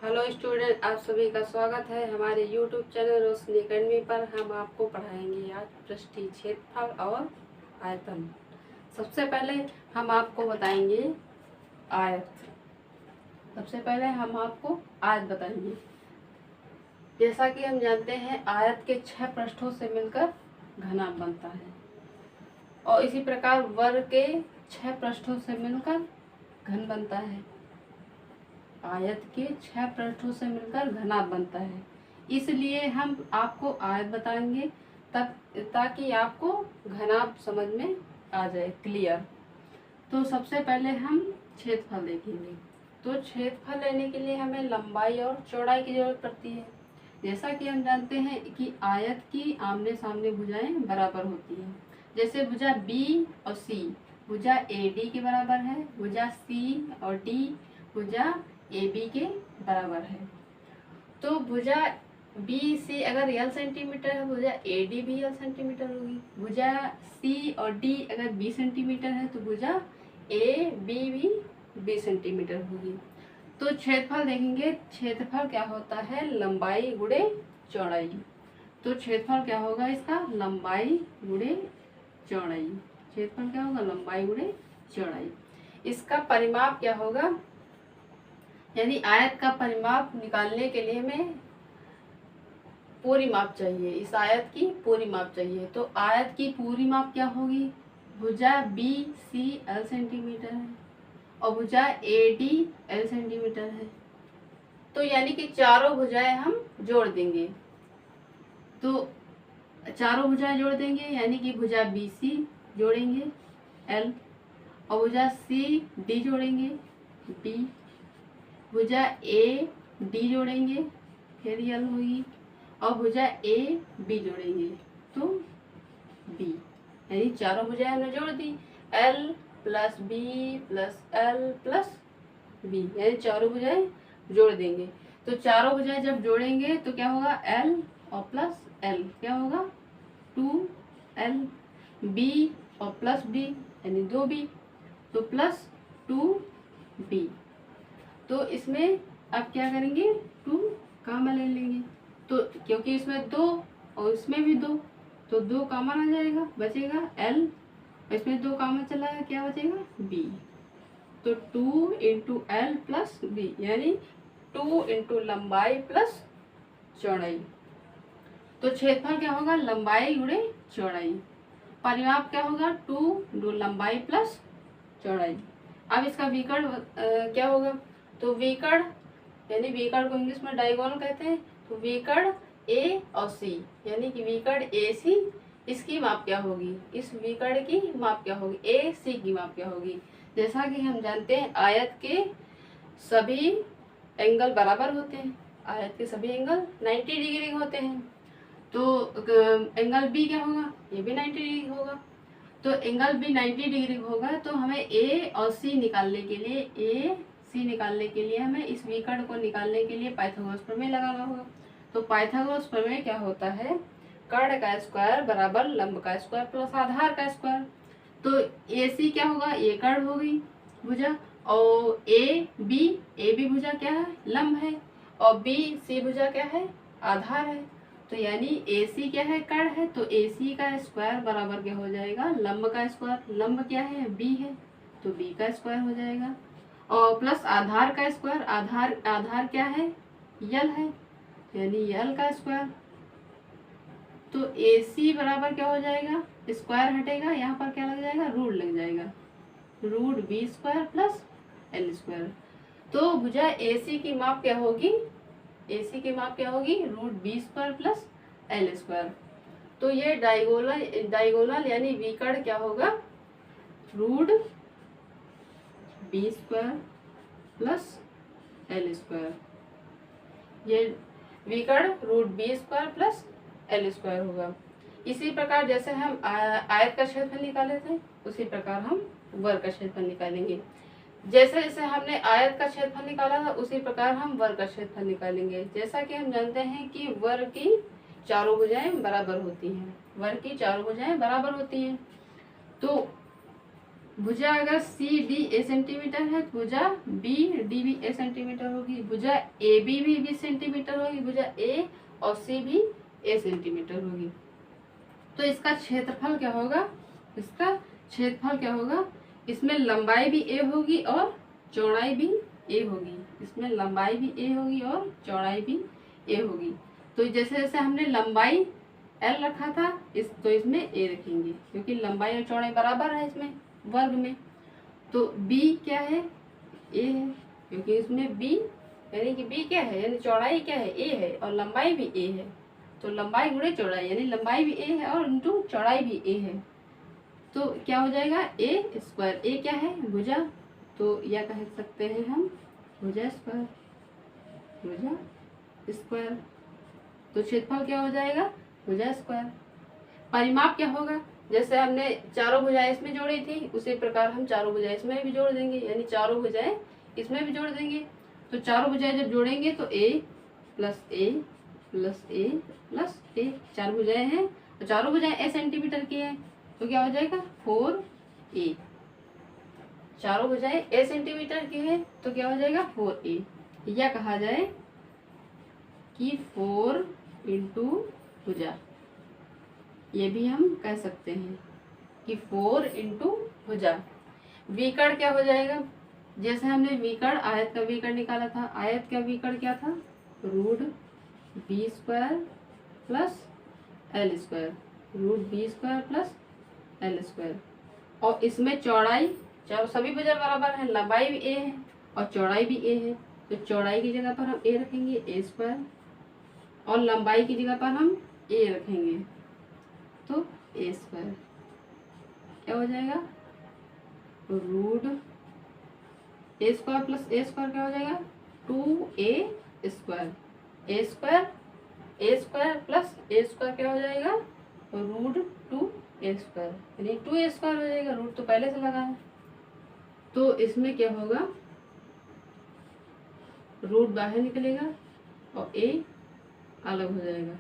Hello student, आप सभी का स्वागत है हमारे यूट्यूब चैनल रोशनी अकेडमी पर। हम आपको पढ़ाएंगे आज पृष्ठीय क्षेत्रफल और आयतन। सबसे पहले हम आपको बताएंगे आयत। सबसे पहले हम आपको आयत बताएंगे। जैसा कि हम जानते हैं, आयत के 6 पृष्ठों से मिलकर घनाभ बनता है और इसी प्रकार वर्ग के 6 पृष्ठों से मिलकर घन बनता है। आयत के 6 पृष्ठों से मिलकर घनाभ बनता है, इसलिए हम आपको आयत बताएंगे तब ताकि आपको घनाभ समझ में आ जाए क्लियर। तो सबसे पहले हम क्षेत्रफल देखेंगे। तो क्षेत्रफल लेने के लिए हमें लंबाई और चौड़ाई की जरूरत पड़ती है। जैसा कि हम जानते हैं कि आयत की आमने सामने भुजाएं बराबर होती हैं। जैसे भुजा बी और सी, भुजा ए डी के बराबर है, भुजा सी और डी भुजा ए बी के बराबर है। तो भुजा बी सी अगर यल सेंटीमीटर है, भुजा ए डी भी यल सेंटीमीटर होगी। भुजा सी और डी अगर 20 सेंटीमीटर है तो भुजा ए बी भी 20 सेंटीमीटर होगी। तो क्षेत्रफल देखेंगे। क्षेत्रफल क्या होता है? लंबाई गुणे चौड़ाई। तो क्षेत्रफल क्या होगा इसका? लंबाई गुणे चौड़ाई। क्षेत्रफल क्या होगा? लंबाई गुणे चौड़ाई। इसका परिमाप क्या होगा? यानी आयत का परिमाप निकालने के लिए हमें पूरी माप चाहिए। इस आयत की पूरी माप चाहिए। तो आयत की पूरी माप क्या होगी? भुजा बी सी एल सेंटीमीटर है और भुजा ए डी एल सेंटीमीटर है। तो यानी कि चारों भुजाएं हम जोड़ देंगे। तो चारों भुजाएं जोड़ देंगे यानी कि भुजा बी सी जोड़ेंगे एल, और भुजा सी डी जोड़ेंगे बी, भुजा ए डी जोड़ेंगे फिर यल होगी, और भुजा ए बी जोड़ेंगे तो बी। यानी चारों भुजाएं हमने जोड़ दी, l plus b plus l plus b, यानी चारों भुजाएं जोड़ देंगे। तो चारों भुजाएं जब जोड़ेंगे तो क्या होगा? एल और प्लस एल क्या होगा? 2l, बी और प्लस बी यानी 2b, तो प्लस 2b। तो इसमें अब क्या करेंगे? 2 कॉमन ले लेंगे। तो क्योंकि इसमें 2 और इसमें भी 2, तो 2 कॉमन आ जाएगा, बचेगा l। इसमें 2 कॉमन चला गया, क्या बचेगा? b। तो 2 इंटू एल प्लस बी यानी 2 इंटू लंबाई प्लस चौड़ाई। तो क्षेत्रफल क्या होगा? लंबाई गुणे चौड़ाई। परिमाप क्या होगा? 2 लंबाई प्लस चौड़ाई। अब इसका विकर्ण क्या होगा? तो विकर्ण यानी विकर्ण को इंग्लिश में डायगोनल कहते हैं। तो विकर्ण ए और सी यानी कि विकर्ण ए सी, इसकी माप क्या होगी? इस विकर्ण की माप क्या होगी? ए सी की माप क्या होगी? जैसा कि हम जानते हैं आयत के सभी एंगल बराबर होते हैं। आयत के सभी एंगल 90 डिग्री होते हैं। तो एंगल बी क्या होगा? ये भी 90 डिग्री होगा। तो एंगल बी 90 डिग्री होगा तो हमें ए और सी निकालने के लिए हमें इस विकर्ण को निकालने के लिए पाइथागोरस प्रमेय लगाना होगा। तो पाइथागोरस प्रमेय क्या होता है? कर्ण का स्क्वायर बराबर लंब का स्क्वायर प्लस आधार का स्क्वायर। तो ए सी क्या होगा? ये कर्ण होगी भुजा, और ए बी भुजा क्या है? लंब है, और बी सी भुजा क्या है? आधार है। तो यानी ए सी क्या है? कर्ण है। तो ए सी का स्क्वायर बराबर क्या हो जाएगा? लंब का स्क्वायर। लंब क्या है? बी है, तो बी का स्क्वायर हो जाएगा, और प्लस आधार का स्क्वायर। आधार क्या है? यल है, यानी यल का स्क्वायर। तो ए सी बराबर क्या हो जाएगा? स्क्वायर हटेगा, यहाँ पर क्या लग जाएगा? रूट लग जाएगा, root B square plus L square. तो भुजा ए सी की माप क्या होगी? ए सी की माप क्या होगी? Root B square plus L square. तो ये डायगोनल यानी विकर्ण क्या होगा? Root B square plus L square. ये विकर्ण root B square plus L square होगा। इसी प्रकार जैसे हम आयत का क्षेत्रफल निकाले थे, उसी प्रकार हम वर्ग का क्षेत्रफल निकालेंगे। जैसे जैसे हमने आयत का क्षेत्रफल निकाला था उसी प्रकार हम वर्ग का क्षेत्रफल निकालेंगे। जैसा कि हम जानते हैं कि वर्ग की चारों भुजाएं बराबर होती हैं। वर्ग की चारों भुजाएं बराबर होती हैं। तो भुजा अगर सी डी ए सेंटीमीटर है तो भुजा बी डी भी ए सेंटीमीटर होगी, भुजा ए बी भी 20 सेंटीमीटर होगी, भुजा ए और सी भी ए सेंटीमीटर होगी। तो इसका क्षेत्रफल क्या होगा, इसका क्षेत्रफल क्या होगा, इसमें लंबाई भी ए होगी और चौड़ाई भी ए होगी, इसमें लंबाई भी ए होगी और चौड़ाई भी ए होगी। तो जैसे जैसे हमने लंबाई एल रखा था तो इसमें ए रखेंगे, क्योंकि लंबाई और चौड़ाई बराबर है इसमें वर्ग में। तो बी क्या है, ए है, क्योंकि इसमें बी यानी कि बी क्या है, यानी चौड़ाई क्या है, ए है और लंबाई भी ए है। तो लंबाई गुणे चौड़ाई यानी लंबाई भी ए है और इंटू चौड़ाई भी ए है। तो क्या हो जाएगा, ए स्क्वायर, ए क्या है, भुजा, तो यह कह सकते हैं हम भुजा स्क्वायर, भुजा स्क्वायर। तो क्षेत्रफल क्या हो जाएगा, भुजा स्क्वायर। परिमाप क्या होगा, जैसे हमने चारों भुजाएं इसमें जोड़ी थी उसी प्रकार हम चारों भुजाएं इसमें भी जोड़ देंगे, यानी चारों भुजाएं इसमें भी जोड़ देंगे। तो चारों भुजाएं जब जोड़ेंगे तो ए प्लस ए प्लस ए प्लस ए, चार भुजाएं हैं तो चारों भुजाएं ए सेंटीमीटर की है, तो क्या हो जाएगा 4a। चारों भुजाएं ए सेंटीमीटर की है तो क्या हो जाएगा 4a। या कहा जाए कि 4 इंटू भुजा, ये भी हम कह सकते हैं कि 4 इंटू भुजा। विकर्ण क्या हो जाएगा, जैसे हमने विकर्ण आयत का विकर्ण निकाला था, आयत का विकर्ण क्या था, root B square plus L square, root B square plus L square. और इसमें चौड़ाई, चारों सभी भुजा बराबर है, लंबाई भी ए है और चौड़ाई भी ए है, तो चौड़ाई की जगह पर हम ए रखेंगे ए स्क्वायर और लंबाई की जगह पर हम ए रखेंगे तो ए स्क्वायर। क्या हो जाएगा, रूट ए स्क्वायर प्लस ए स्क्वायर क्या हो जाएगा 2a स्क्वायर, ए स्क्वायर प्लस ए स्क्वायर क्या हो जाएगा रूट 2a स्क्वायर, यानी 2a स्क्वायर हो जाएगा, रूट तो पहले से लगा है। तो इसमें क्या होगा, रूट बाहर निकलेगा और a अलग हो जाएगा,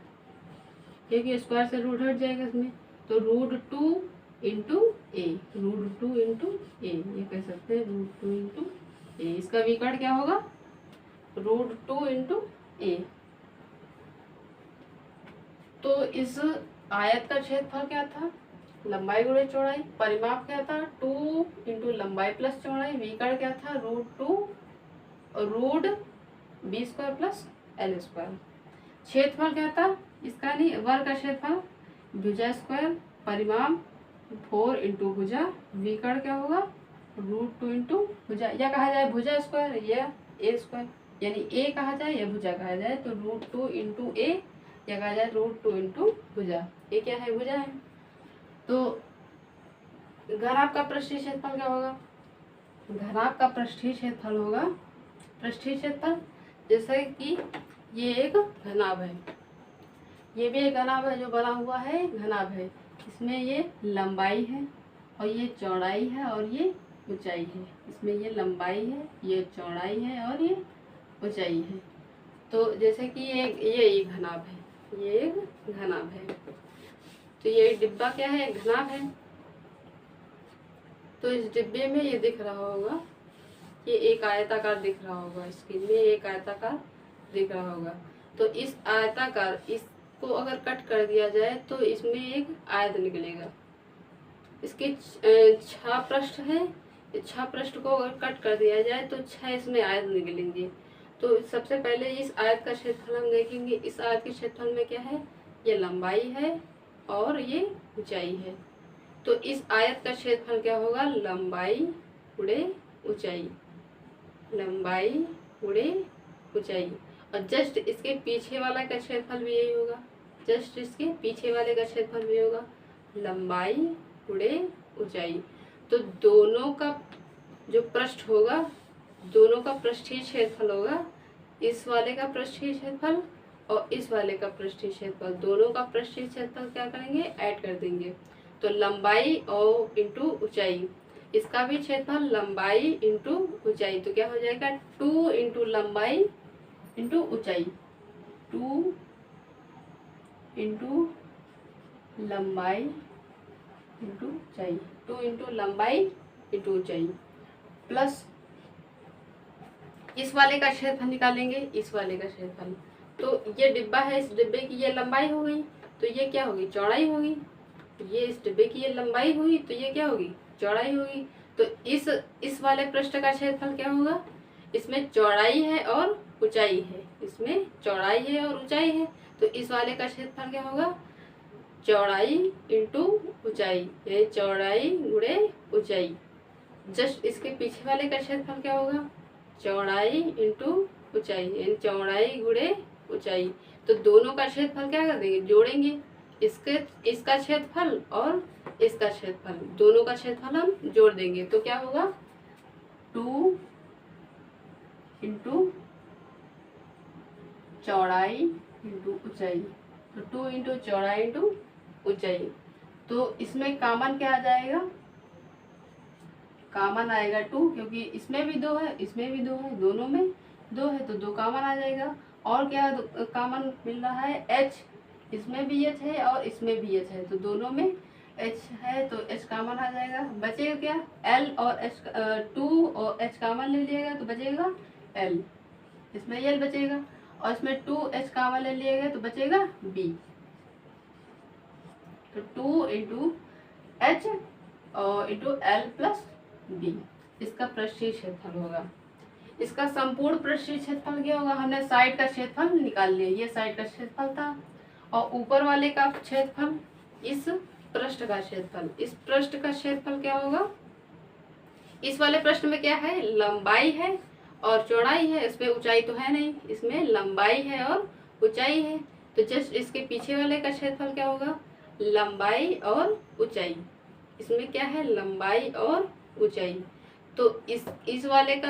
क्योंकि स्क्वायर से रूट हट जाएगा इसमें। तो रूट 2 इंटू ए, रूट 2 इंटू ए, ये कह सकते हैं रूट 2 इंटू ए। इसका विकर्ण क्या होगा, रूट 2 इंटू ए। तो इस आयत का क्षेत्रफल क्या था, लंबाई गुणे चौड़ाई। परिमाप क्या था 2 इंटू लंबाई प्लस चौड़ाई। विकर्ण क्या था root B square plus L square. क्षेत्रफल क्या था इसका, नहीं वर्ग का क्षेत्रफल भुजा स्क्वायर। परिमाप 4 इंटू भुजा। विकर्ण क्या होगा रूट 2 इंटू भुजा, या कहा जाए भुजा स्क्वायर या ए स्क्वायर, यानी ए कहा जाए या भुजा कहा जाए तो रूट 2 इंटू ए, या कहा जाए रूट 2 इंटू भुजा। ए क्या है, भुजा है। तो घनाभ का पृष्ठीय क्षेत्रफल क्या होगा, घनाभ का पृष्ठीय क्षेत्रफल होगा, पृष्ठीय क्षेत्रफल जैसे कि ये एक घनाभ है, ये भी एक घनाभ है जो बना हुआ है घनाभ है। इसमें ये लंबाई है और ये चौड़ाई है और ये ऊंचाई है। इसमें ये लंबाई है, ये चौड़ाई है और ये ऊंचाई है। तो जैसे कि ये एक घनाभ है, ये एक घनाभ है। तो ये डिब्बा क्या है, घनाभ है। तो इस डिब्बे में ये दिख रहा होगा, ये एक आयताकार दिख रहा होगा, स्क्रीन में एक आयताकार दिख रहा होगा। तो इस आयताकार, इसको अगर कट कर दिया जाए तो इसमें एक आयत निकलेगा। इसके 6 पृष्ठ है, 6 पृष्ठ को अगर कट कर दिया जाए तो 6 इसमें आयत निकलेंगे। तो सबसे पहले इस आयत का क्षेत्रफल हम देखेंगे। इस आयत के क्षेत्रफल में क्या है, ये लंबाई है और ये ऊंचाई है। तो इस आयत का क्षेत्रफल क्या होगा, लंबाई गुणे ऊंचाई, लंबाई गुणे ऊंचाई। और जस्ट इसके पीछे वाला का क्षेत्रफल भी यही होगा, जस्ट इसके पीछे वाले का क्षेत्रफल भी होगा लंबाई गुणे ऊंचाई। तो दोनों का जो पृष्ठ होगा, दोनों का पृष्ठीय क्षेत्रफल होगा, इस वाले का पृष्ठीय क्षेत्रफल और इस वाले का पृष्ठीय क्षेत्रफल, दोनों का पृष्ठीय क्षेत्रफल क्या करेंगे, ऐड कर देंगे। तो लंबाई और इंटू ऊंचाई, इसका भी क्षेत्रफल लंबाई इंटू ऊंचाई, तो क्या हो जाएगा 2 इंटू लंबाई इंटू ऊंचाई, 2 इंटू लंबाई इंटू ऊंचाई, 2 इंटू लंबाई इंटू ऊंचाई प्लस इस वाले का क्षेत्रफल निकालेंगे, इस वाले का क्षेत्रफल। तो ये डिब्बा है, इस डिब्बे की ये लंबाई हो गई, तो ये क्या होगी, चौड़ाई होगी। ये इस डिब्बे की ये लंबाई हुई, तो ये क्या होगी, चौड़ाई होगी। तो इस वाले पृष्ठ का क्षेत्रफल क्या होगा, इसमें चौड़ाई है और ऊंचाई है, इसमें चौड़ाई है और ऊंचाई है, तो इस वाले का क्षेत्रफल क्या होगा, चौड़ाई इंटू ऊंचाई, यानी चौड़ाई गुणे ऊंचाई। जस्ट इसके पीछे वाले का क्षेत्रफल क्या होगा, चौड़ाई इंटू ऊंचाई, यानी चौड़ाई गुणे ऊंचाई। तो दोनों का क्षेत्रफल क्या कर देंगे, जोड़ेंगे, इसका क्षेत्रफल और इसका क्षेत्रफल, दोनों का क्षेत्रफल हम जोड़ देंगे। तो क्या होगा, 2 इंटू चौड़ाई इंटू ऊंचाई, तो 2 इंटू चौड़ाई इंटू ऊंचाई। तो इसमें कॉमन क्या आ जाएगा, कॉमन आएगा 2, क्योंकि इसमें भी 2 है, इसमें भी 2 है, दोनों में 2 है, तो 2 कॉमन आ जाएगा। और क्या कॉमन मिल रहा है, h, इसमें भी h है और इसमें भी h है, तो दोनों में h है, तो h कॉमन आ जाएगा। बचेगा क्या, l और h, 2 और h कॉमन ले लिएगा तो बचेगा l, इसमें l बचेगा, और इसमें 2h कॉमन ले लिएगा तो बचेगा b। तो 2 इंटू h और इंटू l प्लस b, इसका पृष्ठीय क्षेत्रफल होगा। इसका संपूर्ण पृष्ठीय क्षेत्रफल क्या होगा, हमने साइड का क्षेत्रफल निकाल लिया, ये साइड का क्षेत्रफल था, और ऊपर वाले का क्षेत्रफल इस पृष्ठ का क्षेत्रफल, इस पृष्ठ का क्षेत्रफल क्या होगा, इस वाले पृष्ठ में क्या है, लंबाई है और चौड़ाई है, इसमें ऊंचाई तो है नहीं, इसमें लंबाई है और ऊंचाई है। तो जस्ट इसके पीछे वाले का क्षेत्रफल क्या होगा, लंबाई और ऊंचाई, इसमें क्या है, लंबाई और ऊंचाई। तो इस वाले का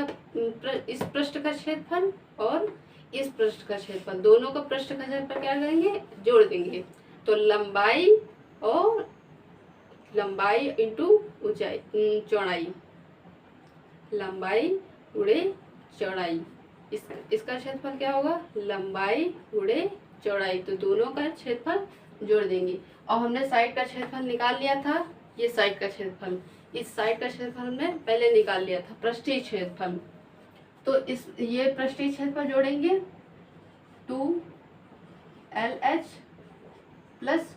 इस पृष्ठ का क्षेत्रफल और इस पृष्ठ का क्षेत्रफल, दोनों का पृष्ठ का क्षेत्रफल क्या करेंगे, जोड़ देंगे। तो लंबाई इंटू ऊंचाई, चौड़ाई, लंबाई गुणे चौड़ाई, इसका क्षेत्रफल क्या होगा, लंबाई गुणे चौड़ाई। तो दोनों का क्षेत्रफल जोड़ देंगे, और हमने साइड का क्षेत्रफल निकाल लिया था, ये साइड का क्षेत्रफल, इस साइड का क्षेत्रफल हमने पहले निकाल लिया था, पृष्ठीय क्षेत्रफल। तो ये पृष्ठीय क्षेत्रफल जोड़ेंगे, 2LH प्लस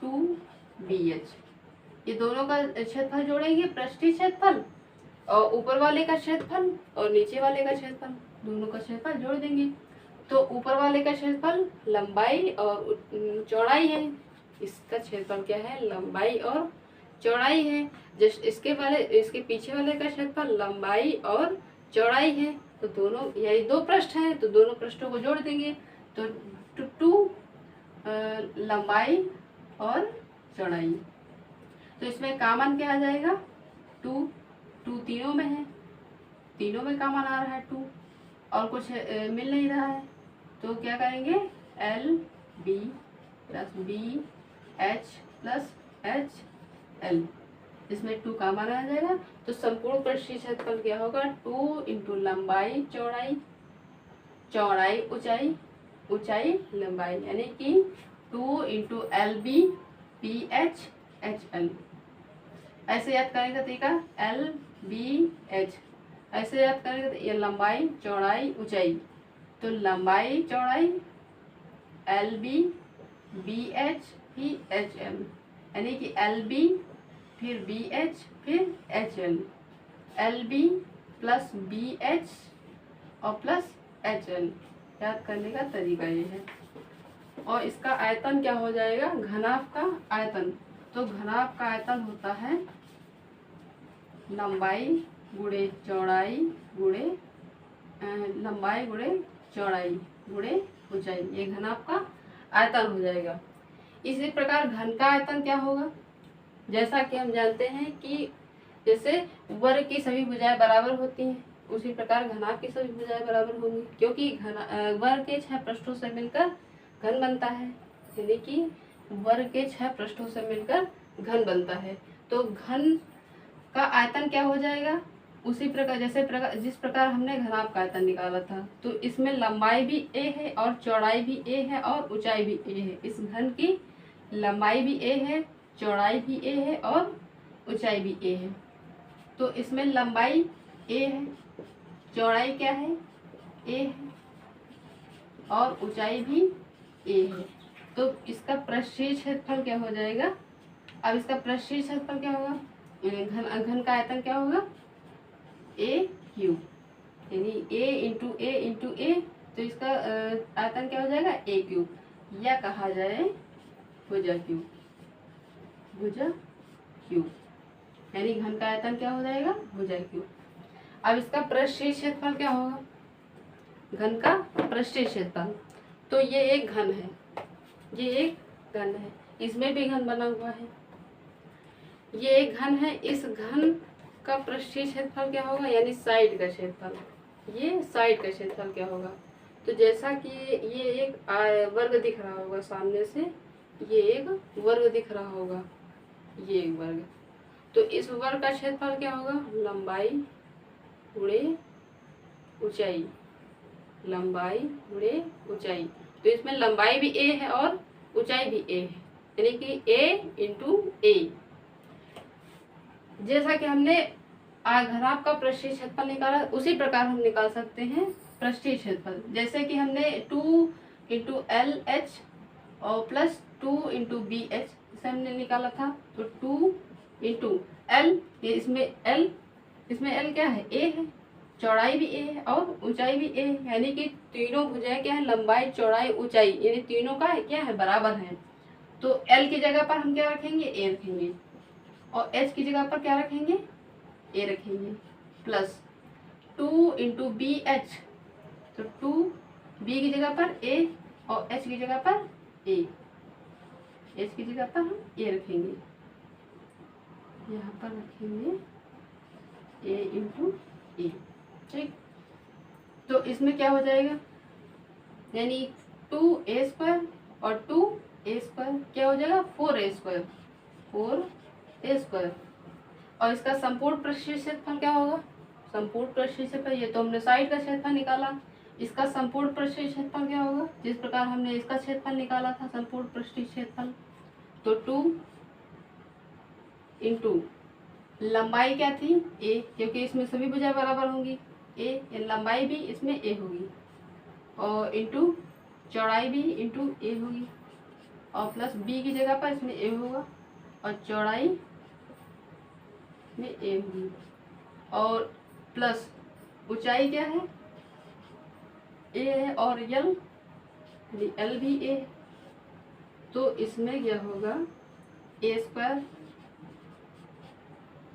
2BH, ये दोनों का क्षेत्रफल जोड़ेंगे, पृष्ठीय क्षेत्रफल और ऊपर वाले का क्षेत्रफल और नीचे वाले का क्षेत्रफल, दोनों का क्षेत्रफल जोड़ देंगे। तो ऊपर वाले का क्षेत्रफल लंबाई और चौड़ाई है, इसका क्षेत्रफल क्या है, लंबाई और चौड़ाई है। जस्ट इसके पीछे वाले का क्षेत्रफल लंबाई और चौड़ाई है, तो दोनों, यही 2 पृष्ठ हैं, तो दोनों पृष्ठों को जोड़ देंगे। तो 2 लंबाई और चौड़ाई, तो इसमें कॉमन क्या आ जाएगा, 2 तीनों में है, तीनों में कॉमन आ रहा है 2, और कुछ मिल नहीं रहा है, तो क्या करेंगे, LB plus BH plus HL, इसमें 2 कॉमन आ जाएगा। तो संपूर्ण पृष्ठीय क्षेत्रफल क्या होगा, 2 इंटू लंबाई चौड़ाई, चौड़ाई ऊंचाई, ऊंचाई लंबाई, यानी कि 2 इंटू LB BH HL। ऐसे याद करने का तरीका, LBH ऐसे याद करेंगे, तो ये लंबाई चौड़ाई ऊंचाई, तो लंबाई चौड़ाई LB BH ही HL, यानी कि LB फिर BH फिर HL, LB प्लस BH और प्लस HL, याद करने का तरीका ये है। और इसका आयतन क्या हो जाएगा, घनाभ का आयतन, तो घनाभ का आयतन होता है लंबाई गुणे चौड़ाई गुणे लंबाई गुणे चौड़ाई गुणे ऊंचाई, ये घनाभ का आयतन हो जाएगा। इसी प्रकार घन का आयतन क्या होगा, जैसा कि हम जानते हैं कि जैसे वर्ग की सभी भुजाएं बराबर होती हैं, उसी प्रकार घनाभ की सभी भुजाएं बराबर होंगी, क्योंकि वर्ग के 6 पृष्ठों से मिलकर घन बनता है, यानी कि वर्ग के 6 पृष्ठों से मिलकर घन बनता है। तो घन का आयतन क्या हो जाएगा, उसी प्रकार जिस प्रकार हमने घनाभ का आयतन निकाला था, तो इसमें लंबाई भी a है और चौड़ाई भी a है और ऊंचाई भी a है। इस घन की लंबाई भी a है, चौड़ाई भी a है और ऊंचाई भी a है। तो इसमें लंबाई ए है, चौड़ाई क्या है, ए है, और ऊंचाई भी ए है। तो इसका पृष्ठीय क्षेत्रफल क्या हो जाएगा? अब इसका पृष्ठीय क्षेत्रफल क्या होगा? घन का आयतन क्या होगा? ए क्यूब, यानी ए इंटू ए, तो इसका आयतन क्या हो जाएगा? ए क्यूब, या कहा जाए भुजा क्यूब, भुजा क्यूब, यानी घन का आयतन क्या हो जाएगा? भुजा क्यूब। अब इसका पृष्ठीय क्षेत्रफल क्या होगा? घन का पृष्ठीय क्षेत्रफल, तो ये एक घन है, ये एक घन है, इसमें भी घन बना हुआ है, ये एक घन है, इस घन का पृष्ठीय क्षेत्रफल क्या होगा? यानी साइड का क्षेत्रफल, ये साइड का क्षेत्रफल क्या होगा? तो जैसा कि ये एक वर्ग दिख रहा होगा सामने से, ये एक वर्ग दिख रहा होगा, ये एक वर्ग, तो इस वर्ग का क्षेत्रफल क्या होगा? लंबाई गुणे ऊंचाई, लंबाई गुणे ऊंचाई। तो इसमें लंबाई भी ए है और ऊंचाई भी ए है, यानी कि ए इंटू ए। जैसा कि हमने घनाभ का पृष्ठीय क्षेत्रफल निकाला, उसी प्रकार हम निकाल सकते हैं पृष्ठीय क्षेत्रफल। जैसे कि हमने 2 इंटू एल एच और प्लस 2 इंटू बी एच इसे हमने निकाला था, तो 2 इंटू एल, ये इसमें एल क्या है? ए है, चौड़ाई भी ए है और ऊंचाई भी ए है, यानी कि तीनों भुजाएं क्या है? लंबाई चौड़ाई ऊंचाई, यानी तीनों का क्या है? बराबर है। तो एल की जगह पर हम क्या रखेंगे? ए रखेंगे, और एच की जगह पर क्या रखेंगे? ए रखेंगे, प्लस 2 इंटू बी एच, तो 2 बी की जगह पर ए और एच की जगह पर ए, एच की जगह पर हम ए रखेंगे, यहाँ पर रखेंगे ए इंटू ए, ठीक। तो इसमें क्या हो जाएगा? यानी 2a² और 2a² क्या हो जाएगा? 4a², 4a²। और इसका संपूर्ण पृष्ठीय क्षेत्रफल क्या होगा? संपूर्ण पृष्ठीय क्षेत्रफल, ये तो हमने साइड का क्षेत्रफल निकाला, इसका संपूर्ण पृष्ठीय क्षेत्रफल क्या होगा? जिस प्रकार हमने इसका क्षेत्रफल निकाला था संपूर्ण पृष्ठीय क्षेत्रफल, तो 2 इंटू लंबाई क्या थी? ए, क्योंकि इसमें सभी भुजा बराबर होंगी, ए, लंबाई भी इसमें ए होगी, और इंटू चौड़ाई भी इंटू ए होगी, और प्लस बी की जगह पर इसमें ए होगा, और चौड़ाई में ए होगी, और प्लस ऊंचाई क्या है? ए है, और एल भी ए, तो इसमें क्या होगा? a²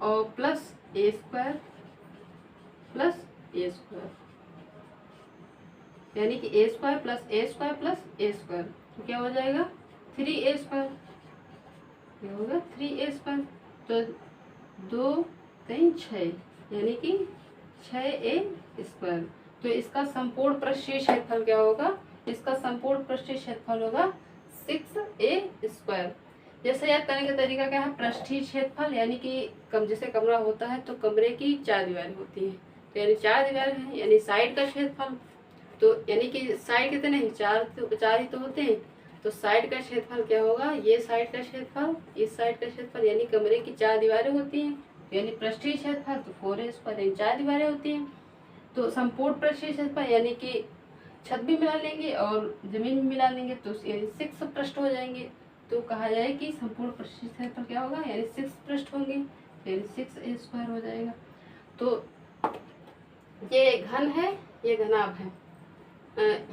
और प्लस a² प्लस a², यानी कि a² plus a² plus a², तो क्या हो जाएगा? 3a², क्या होगा? 3a², तो 2 3 6, यानी कि 6a²। तो इसका संपूर्ण पृष्ठीय क्षेत्रफल क्या होगा? इसका संपूर्ण पृष्ठीय क्षेत्रफल होगा 6a²। जैसे याद करने का तरीका क्या है? पृष्ठीय क्षेत्रफल यानी कि जैसे कमरा होता है तो कमरे की 4 दीवारें होती हैं, तो यानी 4 दीवारें हैं, यानी साइड का क्षेत्रफल, तो यानी कि साइड कितने हैं? 4 ही तो होते हैं, तो साइड का क्षेत्रफल क्या होगा? ये साइड का क्षेत्रफल, इस साइड का क्षेत्रफल, यानी कमरे की 4 दीवारें होती हैं, यानी पृष्ठीय क्षेत्रफल तो 4a², यानी 4 दीवारें होती हैं। तो संपूर्ण पृष्ठीय क्षेत्रफल यानी कि छत भी मिला लेंगे और जमीन भी मिला लेंगे, तो यानी 6 पृष्ठ हो जाएंगे, तो कहा जाए कि संपूर्ण पृष्ठीय क्षेत्रफल क्या होगा? यानी 6 पृष्ठ होंगे, यानी 6a² हो जाएगा। तो ये घन है, ये घनाभ है,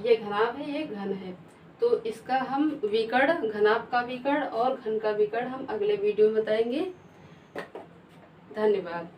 ये घनाभ है, ये घन है। तो इसका हम विकर्ण, घनाभ का विकर्ण और घन का विकर्ण हम अगले वीडियो में बताएंगे। धन्यवाद।